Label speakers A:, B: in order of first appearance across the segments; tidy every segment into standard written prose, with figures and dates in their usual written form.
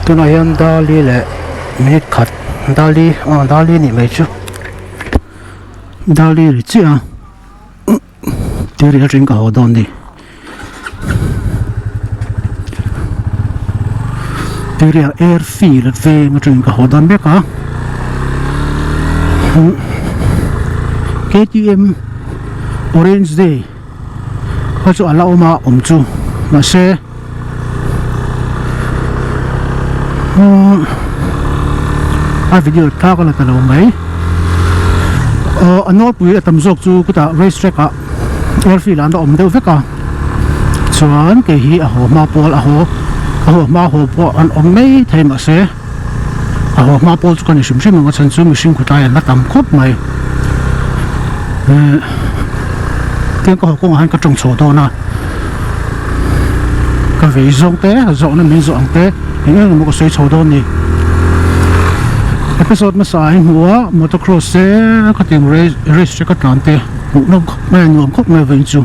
A: tôi nói hiện Dali là minute cut Dali này mấy chứ Dali là chứ à tôi đi trên cầu đòn đi tôi đi airfield về mà trên cầu đòn biết à KTM Orange Day có chỗ là mà chú mà xe video ta có là tao mấy anh nói bây tầm dọc chú cái ta racetrack à airfield là nó đâu biết à chuẩn cái hi hồ ma pol hồ ma hồ po anh mấy thầy mà xe hồ ma pol chú cái này xem mà chân chú mình xin của ta là tầm khóc mày tiếng có công an có trồng sổ đó nè cái vị rộng té rộng nên mình rộng té những một cái sổ đó này episode mà sai mua motocross có tiếng race cái tròn té nó mấy người khóc mấy vị chú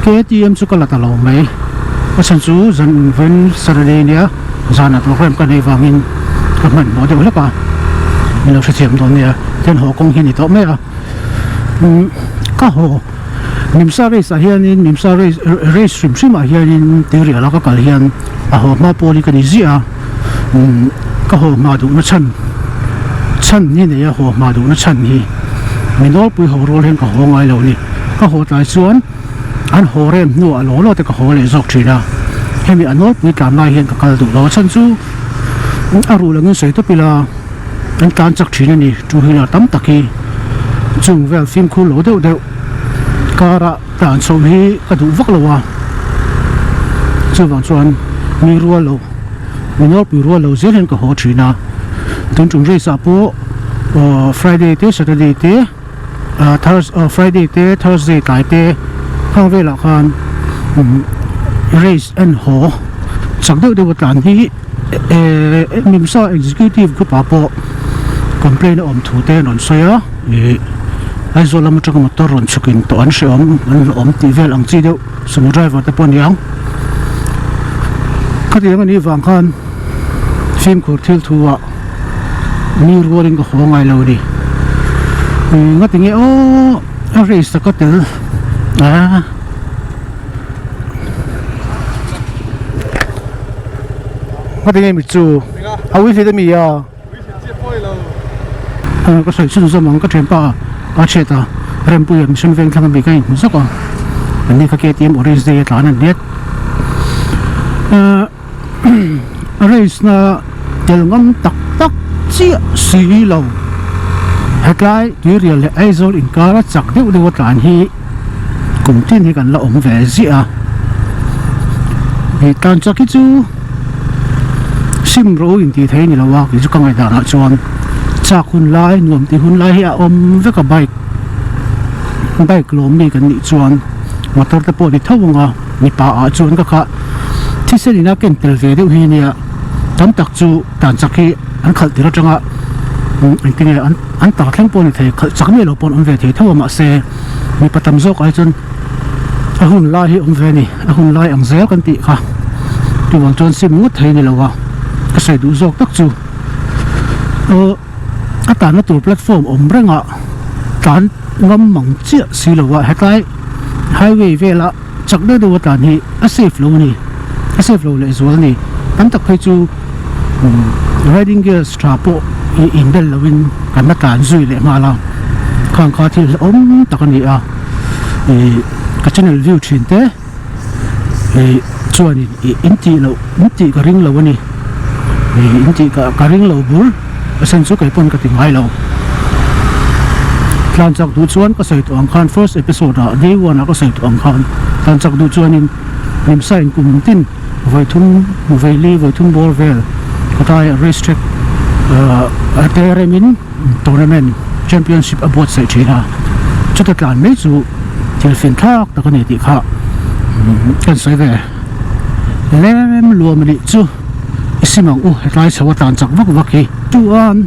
A: cái TM chú có là tao mấy có chân chú dân vẫn Saturday nhá dân là program cái này vào mình các mình bỏ được hết cả mình làm sự đó nè trên hồ công hiện thì tốt mấy à các hồ niệm sa race hiện niệm sa race stream mà hiện tiêu diệt là các hiện hồ ma poli cái gì à các hồ ma đủ nó chân như này hồ ma đủ nó chân thì mình nói bùi hồ rồi hiện các hồ ngay lâu đi các hồ tại xuân anh hồ rem nua lỗ lo thì các hồ này dọc chỉ là khi mình nói bùi cảm lai hiện các đủ lo chân chú rồi là người sẽ tốt là anh can chắc chỉ này chú hình là tấm tắc khi dùng về phim khu lỗ đều cara đàn sâu hi cái đủ vắc lâu à chứ vẫn chuẩn mi rùa lâu mình nói bị rùa lâu dễ hơn cái họ chỉ na từng chúng race sắp bộ Friday tới Saturday tới Friday tới Thursday cái tới không về là con race and họ chắc đâu đều đàn hi mình sao executive của bà bộ complain thủ tên on xoaya ai rồi làm cho một tàu chụp in to anh sẽ TV anh chỉ đâu số driver tập bọn yang cái tiếng này vàng khan phim của thiêu thua ni rolling có hồ ngay lâu đi ngắt tiếng nghe ô race có từ ngắt tiếng nghe mình chú quý vị mi à có sự sử dụng cái tempo ở trên đó rem bùi em xin về thằng bị cái gì sao anh đi cái tiệm orange day là anh biết orange natel ngâm tắc chia xí lâu hết lại tuy rằng là ai rồi in cả chắc đều đều có hi cùng tin thì cần là ông về gì à thì tan chắc cái chú sim rồi thì thấy như là wow cái chú con người ta nói cho chắc hun lai nuông thì hun lai à với cả bike lốm đi cái nị chuan motor tập bộ đi thâu ngà nị pa chuan cái khác thì sẽ đi na cái tel về đâu hi nè tấm tắc chú tàn chắc khi anh khởi thì nó chẳng ạ anh tin là anh tạc thằng bộ này thì chắc mấy lỗ bộ ông về thì thâu mà xe nị pa tầm dốc ai chuan hun lai hi ông về nè hun lai ang zel kan ti kha tu wang chuan sim ngut thei ni lo wa cái sai du dốc tắc chú ta nó tụi platform ổn răng ạ cán ngâm mỏng chia xí là vậy hết lại highway về là chắc đây đâu tàn hi safe flow này safe flow lại rồi này tấm tập hay chú riding gear strap in đây là bên cái mắt tàn duy lại mà là còn có thì ốm tập này à cái channel view chuyển thế cho này in chỉ cái ring lâu này in chỉ cái ring lâu bún sen số cái pon cái tiếng hay lâu tan chắc du chuan có sợi tuang khan first episode đó day one có sợi tuang khan tan chắc du chuan in sai cùng tin với thun với li với thun ball về có tai racetrack TRM tournament championship about sợi chỉ là cho tất cả mấy chú thì phiền thác ta có thể đi khác cái sợi về lem luôn mình chú xin mong lại sau tan chắc vắc vắc đi chú an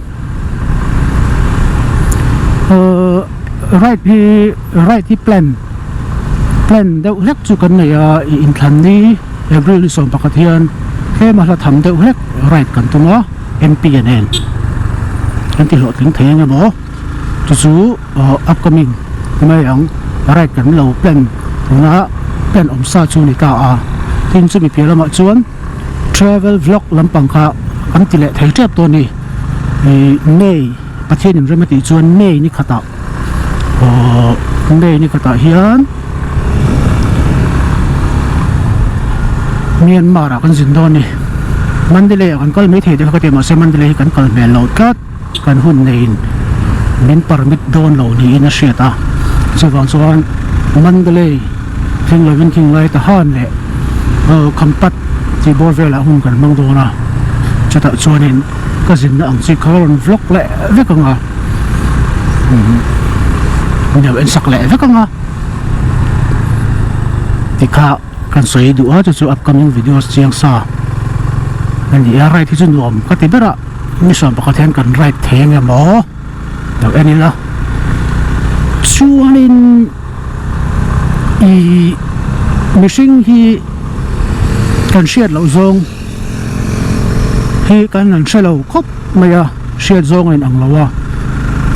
A: right plan đâu lắc chú cái này in thành đi April som pakatian he ma la tham deuh hek right kan tunga MPNN kan ti lo tling theng emaw chu upcoming mai ang right kan lo plan tunga plan omsa chu ni ta a tin chu mi pelama chuan travel vlog lampang kha an ti le thei tep to ni nei pathian in remati chuan nei ni khata nei ni khata hian Myanmar kan zindon ni Mandalay kan kal mai thei de ka te ma se Mandalay kan kal mel lo kat kan hun nein min permit don lo ni in a sheta chuwang chuan Mandalay thing lovin king lai ta han le kampat chi bor vela hun kan mang do na chata chuanin ka zin na ang chi kharon vlog le vekanga ne en sak le vekanga tikha kan soi du a chu upcoming videos chiang sa ani a right hi chun lom ka ti bera ni som pakathen kan right theng emaw do ani la chuanin mishing hi kan shiat lo zong hi kan an shelo khop maya shiat zong in ang lawa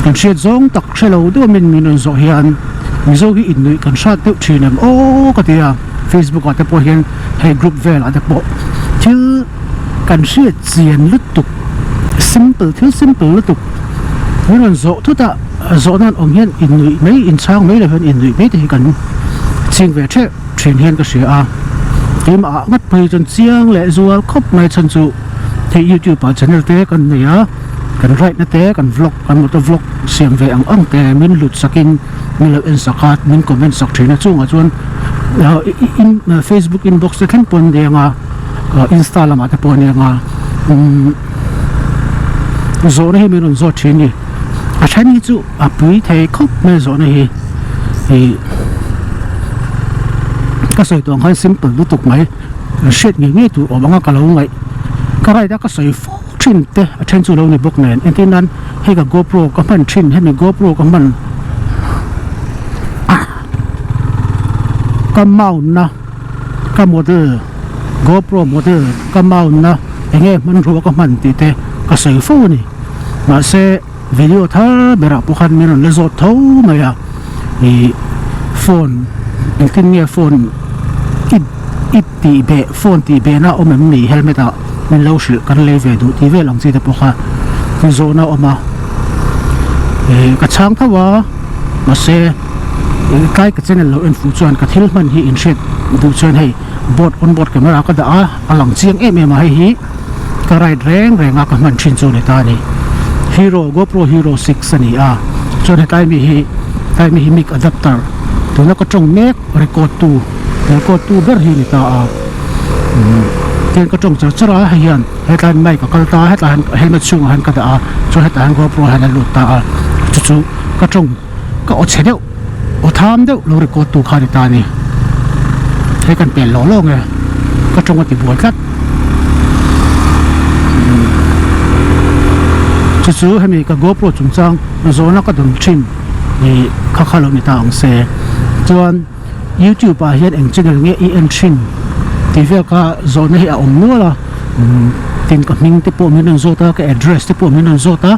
A: kan shiat zong tak shelo do min zo hian mi zo hi in kan shat tu thinem o ka tia Facebook ate po hian hey group vel ate po thil kan shiat chian lutuk simple lutuk miron zo thuta zo nan ong hian in nui mai in chang mai le hian in nui mai te kan ching ve the thin hian ka sia a tim a ngat pai chan chiang le zual khop mai chan chu the YouTube pa channel te kan nia kan right na te kan vlog kan motor vlog siam ve ang te min lut sakin min lo en sakat min comment sak thina chunga chuan in Facebook inbox te thleng pon de nga Insta lama te pon nga zo ne min zo thini a thani chu a pui thei khop me zo ne hi ka soi tong han simple lutuk mai shet ngi tu obanga ka lo ngai ka rai da ka soi fo thin te a then chu lo ni bok nen en tin nan he ka GoPro ka man thin he ni GoPro ka man ka mount na ka model GoPro model ka mount na enge man ro ka man ti te ka soi fo ni ma se video tha bera pu khan min le zo tho maya ni phone en tin ni phone it ti be phone ti be na om mi helmet a min lo shil kan le ve du ti ve lang chi te pu kha ki zo na oma ka chang thawa ma se kai ka channel lo en fu chuan ka thil man hi in shet du chuan hei board on board camera ka da a lang chiang em hi ka right reng renga ka man thin chu ni ta ni Hero GoPro Hero 6 ani a chuan tai mi hi mic adapter tu na ka chong mek record tu ber hi ni ta a ten ka chong chara hian headline mai ka kalta headline helmet chung han ka da a chu headline GoPro han lu ta a chu ka chong ka o chedeu o tham deuh lo record tu kha ni ta ni he kan pel lo nge ka chong ti buat kat chu hemi ka GoPro chung chang zona ka dum thin ni kha khalo ni ta ang se chuan YouTube a hian eng channel nge en thin TV ka zona hi a om nuala tin ka ming te po min zo ta ka address te po min zo ta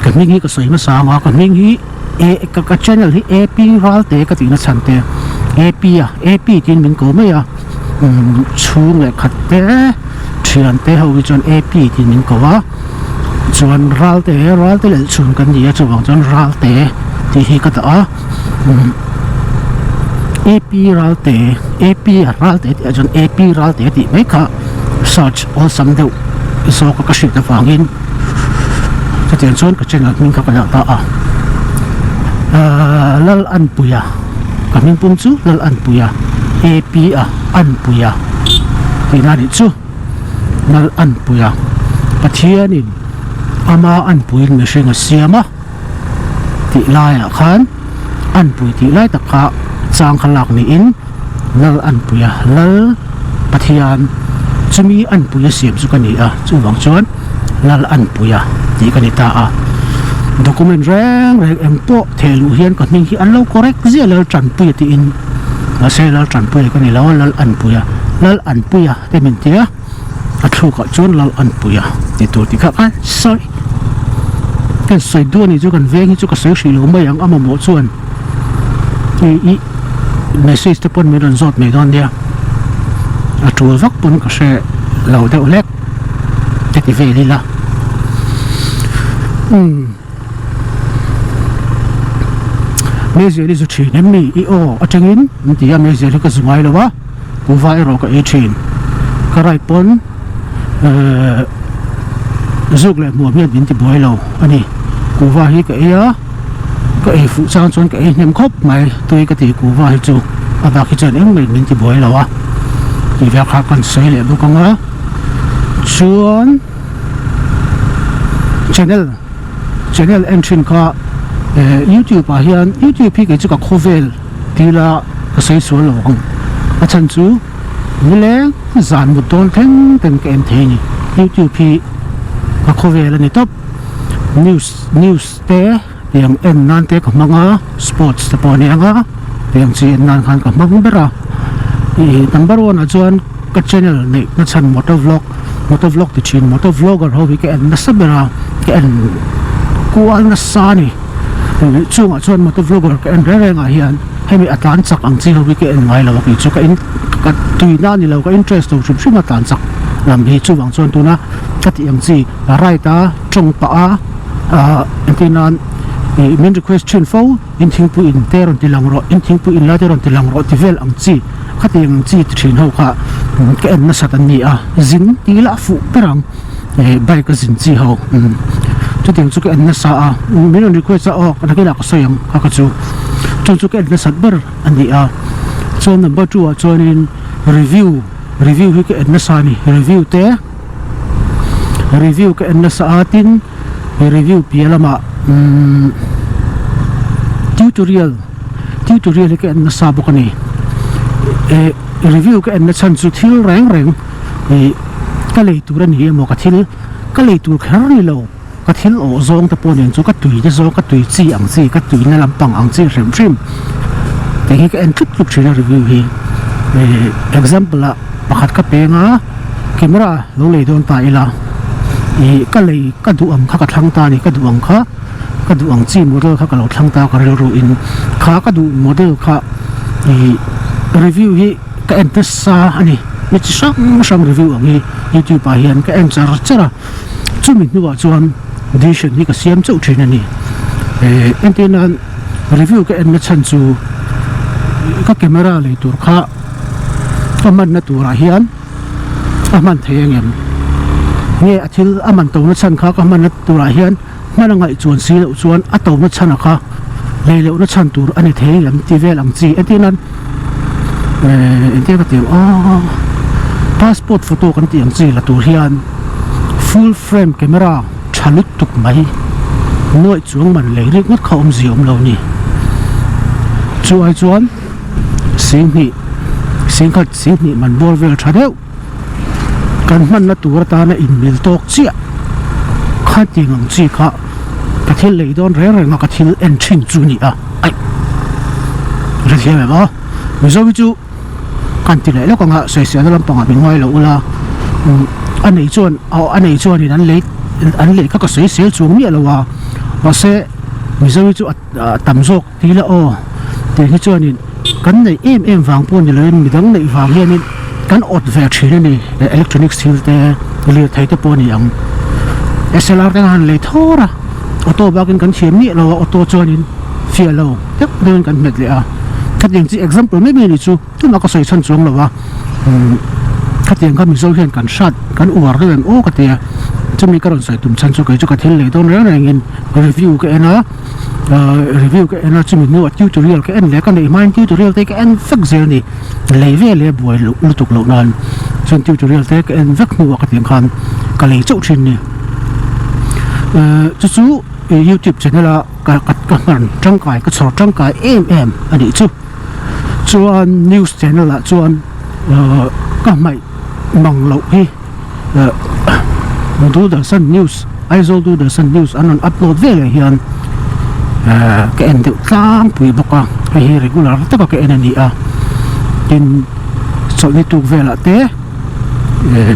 A: ka ming hi ka soi ma sa nga ka ming hi ka channel hi AP ral te ka tin na chan te AP tin min ko me ya chung le khat te thian te ho wi chon AP tin min ko wa chuan ral te le chun kan ni a chuwang chon ral te ti hi ka ta AP ral te a chon AP ral te ti mai kha search all sam deuh so ka shit ta fangin ta chen chon ka channel min ka ya ta lal an puya kamin pum chu lal an puya AP an puya ti na ni chu lal an puya pathianin ama an puin me shenga siama ti lai khan an pui ti lai takha chang khalak ni in lal an puya lal pathian chumi an puya siam chu kani a chu wang chon lal an puya ti kani ta a document reng empo thelu hian ka ning hi an lo correct zia lal tran pui ti in a se lal tran pui kani lo lal an puya lal an puya te min tia a thu ka chuan lal an puya ti tur ti kha kan soi kan soi du ni chu kan veng hi chu ka soi hri lo mai ang ama mo chuan i message te pon mi ron zot me don dia a tul vak pun ka she lo deuh lek te ti ve li la Mezia li zu chin em mi i o atangin ntia mezia li ka zungai lo wa ku vai ro ka e chin ka rai pon zuk le mo mi din ti boi lo ani ku va hi ka ya ka e fu chang chon ka e nem khop mai tui ka ti ku va hi chu aba ki chan em mi din ti boi lo wa ti va kha kan sei le bu ka nga chuan channel entry ka YouTube à hiền YouTube thì cái chú cả cover thì là cái xây số lồng à chân chú như lẽ dàn một tôn thêm cái em thế nhỉ YouTube thì cái cover là này top news thế yang em nan thế cái mga sports thế bọn này nga yang chỉ nan khăn cái mga bera number one là chuan cái channel này nó chân motovlog thì chín motovlogger thôi cái em nó sắp bera cái em kual na sani chung chuan motovlogger ka en re nga hian hemi atan chak ang chi hobi ke en ngai lo ki chu ka in ka tuina ni lo ka interest to chum chuma tan chak lam hi chu wang chuan tuna ka ti ang chi rai ta chung pa a entinan min question fo in thing pu in ter on tilang ro in thing pu in la ter on tilang ro ti vel ang chi ka ti ang chi thin ho kha ka en na satan ni a zin ti la fu perang bai ka zin chi ho chú tiếng chú cái anh nó sao mình nói request sao cái cái nào có sử dụng các chú chú cái anh nó sát bờ anh đi cho number 2 cho nên review cái anh nó sao này review cái anh nó sao tin review bia là mà tutorial cái anh nó sao bốc này review cái anh nó chăn chú thiếu rèn cái này tụi anh hiểu một cái này tụi khá là lâu cái thiên ổ zong tập bốn chú cái tùy cái zong cái tùy chi ăn chi cái tùy nó làm bằng ăn chi rèm rèm thì cái anh chút lúc chỉ là review hi example là bắt cái bé ngã camera lâu lấy đồn tại là cái lấy cái đủ ăn khác cái thang ta này cái đủ ăn khác cái đủ ăn chi model khác cái lẩu thang ta cái lẩu in khác cái đủ model khác review hi cái anh test sa anh ấy chỉ sang review anh ấy YouTube bài hiện cái anh chả chú mình nu chuan edition hi ka siam chau thin ani en tin an review ka en na chan chu ka camera le tur kha aman na tura hian aman theng em nge athil aman to na chan kha ka man na tura hian mana ngai chuan si lo chuan a to na chan kha le lo na chan tur ani theng em ti vel ang chi en tin an en ti ka ti passport photo kan ti ang chi la tur hian full frame camera chalut tuk mai noi chuang man le ri ngot khom ziom lo ni chuai chuan sing ni man bor vel thadeu kan man na tur ta na in mil tok chia kha ti ngam chi kha ka thil le don re nga ka thil en thin chu ni a ai re thia ba mi zo bi chu kan ti le lo ka nga se se na lam panga bi ngoi lo ula anh ấy chuan thì anh lấy các cái sấy sấy chuông miệng là và sẽ bây giờ chú tầm rốt thì là thì cái chuan thì cái này em vàng buôn thì lên mình đóng này vàng hiện nên cái ột về chỉ này electronics thì lấy thấy cái buôn này ông SLR cái hàng lấy thô ra ô tô bao cái chiếm miệng là ô tô chuan thì phía lâu tiếp lên cái mệt lại cáiอย่างที่ example ไม่มีนี่chú nó có sấy chân chuông làว่าcái tiếng cái mình dâu hiện cảnh sát cái uổng cái chuyện cái tiếng cho mình cái đoạn sợi tụm chân cho cái thiên lệ tôi nói là nhìn review cái nó cho mình nuôi tutorial cái anh lấy cái này mai tutorial tới cái anh phát giờ này lấy về lấy buổi lúc tục lâu lần cho tutorial tới cái anh phát nuôi cái tiếng khan cái lấy chỗ trên này chú YouTube channel là cái màn trang cái sổ trang cái em anh ấy chú news channel là chú cái mày mong lâu hi do the Sun News Aizol do the Sun News anh upload về lại hiện cái anh được tam bùi bọc cái regular tất cả cái anh này tin chọn đi tu về là thế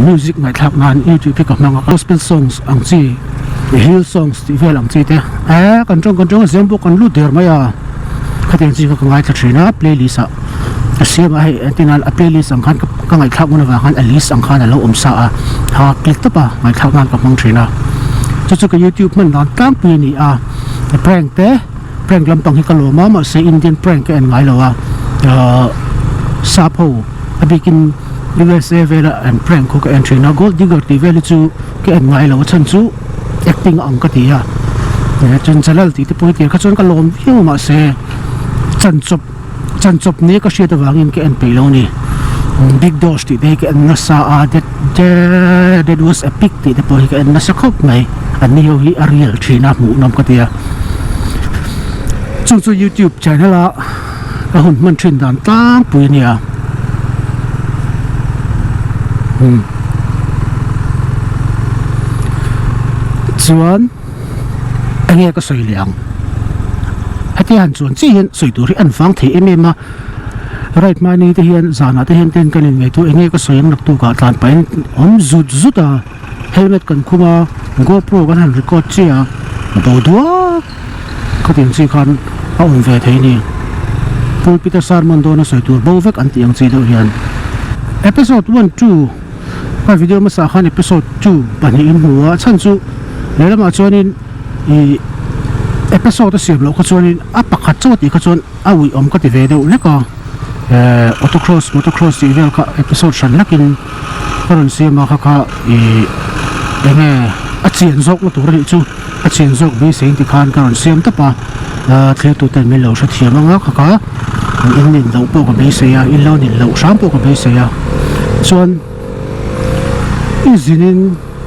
A: music ngày thạc ngàn YouTube cái mang gospel songs ang chi hill songs thì về làm chi thế con trong xem bộ con lút được mấy cái tiếng gì có ngay thật na playlist xem hay antenna playlist ang khan cái ngày thạc muốn vào khan list ang khan là lâu sa ha click tập ngày thạc ngàn cái mang na cho cái YouTube mình làm tam pi ni prank thế prank làm bằng cái lỗ mà sẽ Indian prank cái anh ngay là sapo abikin USA về là anh prank của cái entry nó gold digger thì về chú cái anh ngay là chân chú acting ang cái gì chân chân là thì bôi tiền cái chân cái lỗ view mà sẽ chân chụp này cái chuyện vàng in cái anh pay lâu nè big dosh thì đây cái anh nó sa that was epic thì bôi cái anh nó sẽ khóc này anh nhiều hi Ariel China mũ nằm cái gì chung YouTube channel là cái hồn mình truyền đàn tăng bùi nè chuan anh nghe cái sợi liang hay thì hắn chuan chỉ hiện sợi tuổi anh phang thì em mà right money thì hiện zana thì hiện tên cái này tu anh nghe cái sợi nặc tu cả tan pain rút helmet kan kuma GoPro kan han record chia bo dua cái tiếng gì kan ông về thế này Paul Peter Sarman đó nó soi tour bao vek anti ang chi đâu hiền episode 1 2 cái video mà sa khan episode 2 bản in hua chan chu le lama chuanin episode siam lo ko chuanin apakhat chawti ka chuan awi om ka ti ve deuh leka motocross ti vel ka episode shan lakin karon siam kha enge a chen zok lo tur ri chu a chen zok be sein ti khan karon siam tapa thle tu ten mil lo sha thiam anga kha in nin lo po ka be se ya in lo nin lo sam po ka be se ya chuan izinin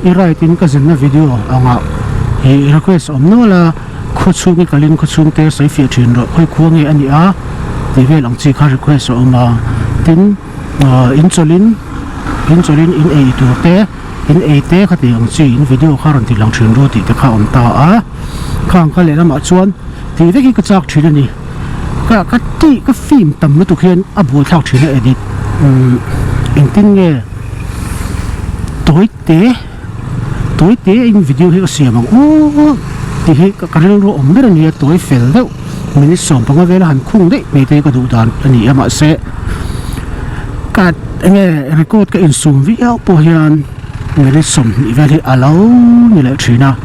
A: iraitin ka zenna video anga he request omno la khochungi kalin khochungte sai fi thin ro khoi khuangi ani a ti vel ang chi kha request oma tin insulin in a tu te in a te kha ti ang chi in video kha ron ti lang thin ro ti te kha om ta a khang kha le lama chuan ti veki ka chak thin ani ka film tam lu tu khian a bul thak thin edit in tin nge tối tế in video hi sia mang thì hi ka rel ro om der ni tối fel deuh minute som panga vela han khung dei me te ka du dan ani ama se ka nge record ka in zoom video po hian minute som ni veli alo ni le thina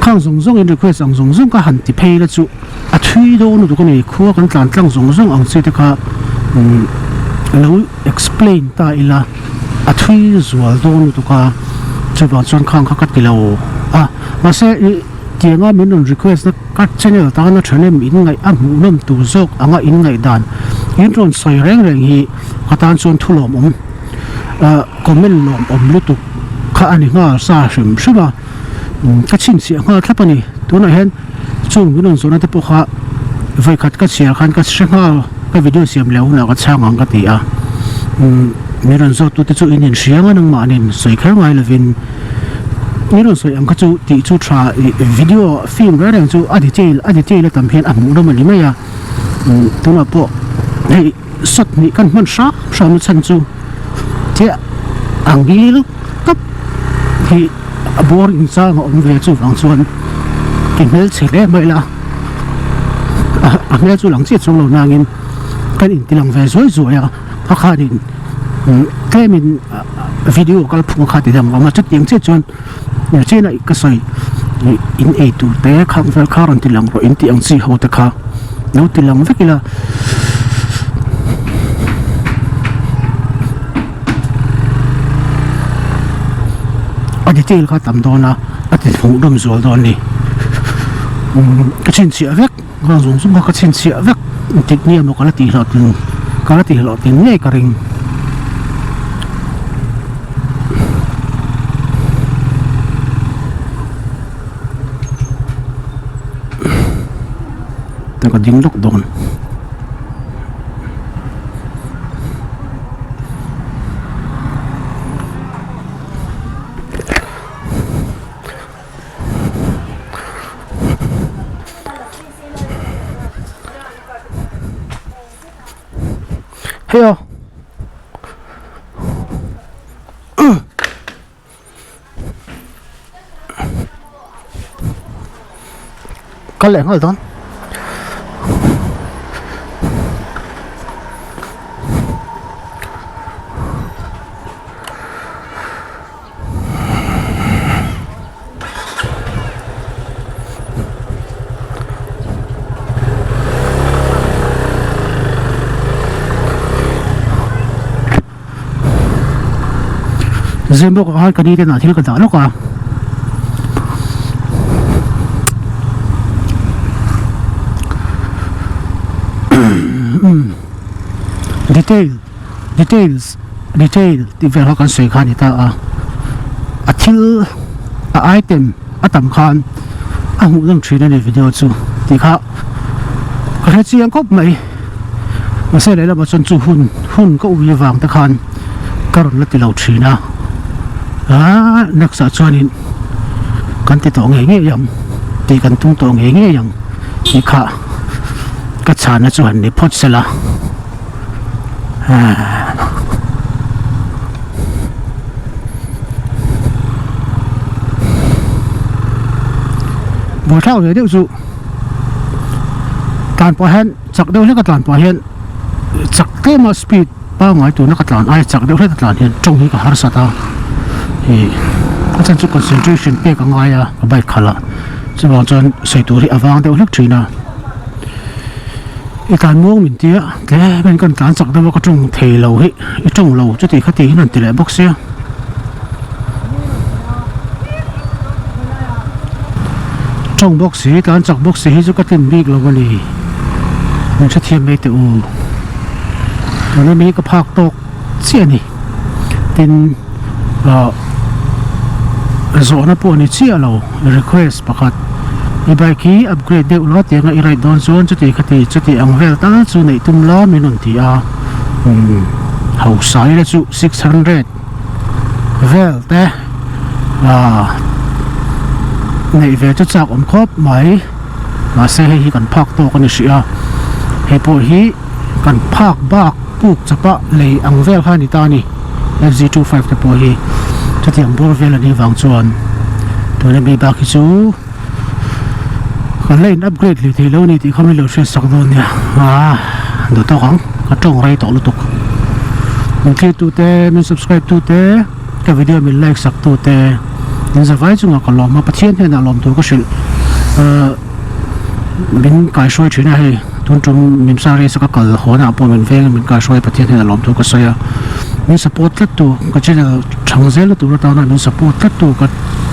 A: khang zong in request ang zong ka han ti phei la chu a thui do nu du ko ni khuwa kan tlan tlang zong ang se te kha lo explain ta ila a thui zual do nu du ka chaba chuan khang kha kat kilo ma se tianga min request na kat channel ta na thane min ngai a mu nam tu zok anga in ngai dan in ron soi reng hi khatan chuan thulom comment lom lu tu kha ani nga sa shim shima ka chin si nga thapani tu na hen chung min zona te po kha vai khat ka share khan ka shenga ka video siam leu na ka chang ang ka ti a miran zo tu te chu in sianga nang manin soi khar ngai lovin miran soi ang ka chu ti chu tra video film ra rang chu adi tail tam hian amu no mani maya tu na po hei sot ni kan man sha mu chan chu che angil kap thì boring sa ngom ve chu ang chuan kin mel chele mai la mel chu lang chi chung lo nangin kan in tilang ve zoi ya kha din cái mình video cái phụ khá thì làm mà chất tiếng chết chôn nhà trên này cái sợi in a tu té khang phải khá rồi thì làm rồi in tiếng gì hậu tất cả nếu thì làm với cái là ở đây chơi khá tầm đó na ở đây phụ đâm rồi đó này cái chuyện xịa vét còn dùng cái chuyện xịa vét technique mà cái là tỷ lệ tiếng nghe cái ring ta có dính lúc đồn heyo có lẽ rồi đó riêng bố có cái đi thế nào thì cái đó nó qua details thì về họ cần sửa khai thì ta thiếu item tầm khan ngủ đang chơi này video chú thì khác cái này chỉ anh có mấy mà sẽ lấy là một chân chú hun có uy vàng ta khan cái rồi là từ lâu chơi na nước sạch cho nên cần thì tổ nghề yam thì cần tung tổ nghề yam thì khác cái chán nó chú hành để phốt sẽ là buổi thao rồi điều dụ tàn bỏ hen chắc đâu hết cái tàn bỏ hen chắc cái mà speed bao ngày tụi nó cái tàn ai chắc đâu hết cái tàn hen trong khi cái hard sát à thì cái chân chú concentration bé cái ngay à cái bài khá là chứ bảo cho xây tụi thì avang đâu hết chuyện nào cái tàn muông mình tía cái bên con tàn chắc đâu có trong thề lầu hết trong lầu chứ thì khách tí nó tỷ lệ box xe trong box thì tàn chắc box thì chú có tiền big là vấn đề mình sẽ thêm mấy từ nó mấy cái park tốc xe này tiền rồi nó buồn thì xe lầu request bạc i bài ký upgrade đều lo tiếng ngay right down zone cho thì ông về ta chú này tum lo mình nói thì hậu sai là chú 600 về thế này về cho chắc ông khóc mấy mà xe hay cần park to con sự hay bộ hi cần park back buộc cho bạn lấy ông về hai ta nè FZ25 để bộ hi cho thì ông bố về là đi vòng chuồn tôi nên bị bạc chú còn lên upgrade thì lâu này thì không biết lâu xuyên sạc luôn nha được tao không có trông ray tổ lục tục mình click tụi tê mình subscribe tụi tê cái video mình like sạc tụi tê nên giờ vài chúng ta còn làm mà bắt thiên thế nào làm tụi có sự mình cài soi chuyện này tuần trong mình sang đây sẽ có cờ khó nào bọn mình về mình cài soi bắt thiên thế nào làm tụi có soi mình support tất tụi cái channel chẳng dễ là tụi nó tao nói mình support tất tụi cái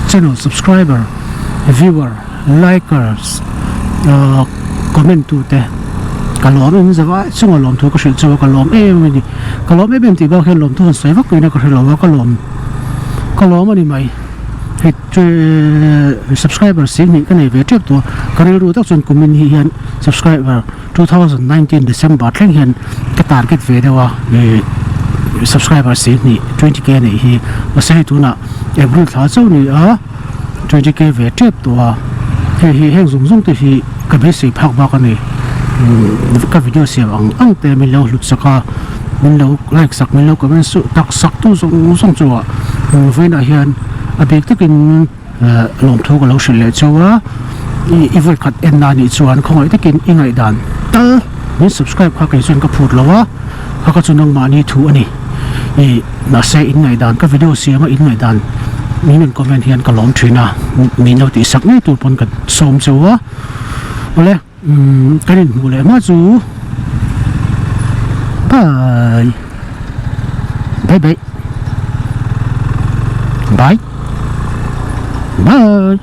A: channel subscriber viewer likers comment tụi tê cái lỗ mình giờ vài chúng ta làm tụi có sự cho cái lỗ mình đi cái lỗ em thì bao khi làm tụi xoay vắt cái này có thể làm cái lỗ mà đi mày thì subscriber xin những cái này về trước tôi có thểรู้tác dụng của mình hiện subscriber 2019 December tháng hiện cái target về đâu về subscriber xin này 20k này thì nó sẽ tụi nó emรู้tháo số này 20k về trước tôi thì hiện dùng thì cái basic học vào cái này cái video xem anh để mình lâu lụt sắc mình lâu like sắc mình lâu comment đặc sắc tu dùng chùa với này hiện bây giờ cái lòng thu của lâu sinh lệ châu á, even cắt em nani chuan không ai cái in ngày đàn, ta mình subscribe các cái chuyện cái phút lâu á, các cái chuyện nông mani thu anh ấy, nó sẽ in ngày đàn các video xem mà in ngày đàn, mình comment hiện cái lòng chuyện à, mình nói thì sắc này tụi bọn cái xóm châu á, ok, cái này mua lại mà chú, bye. Bye.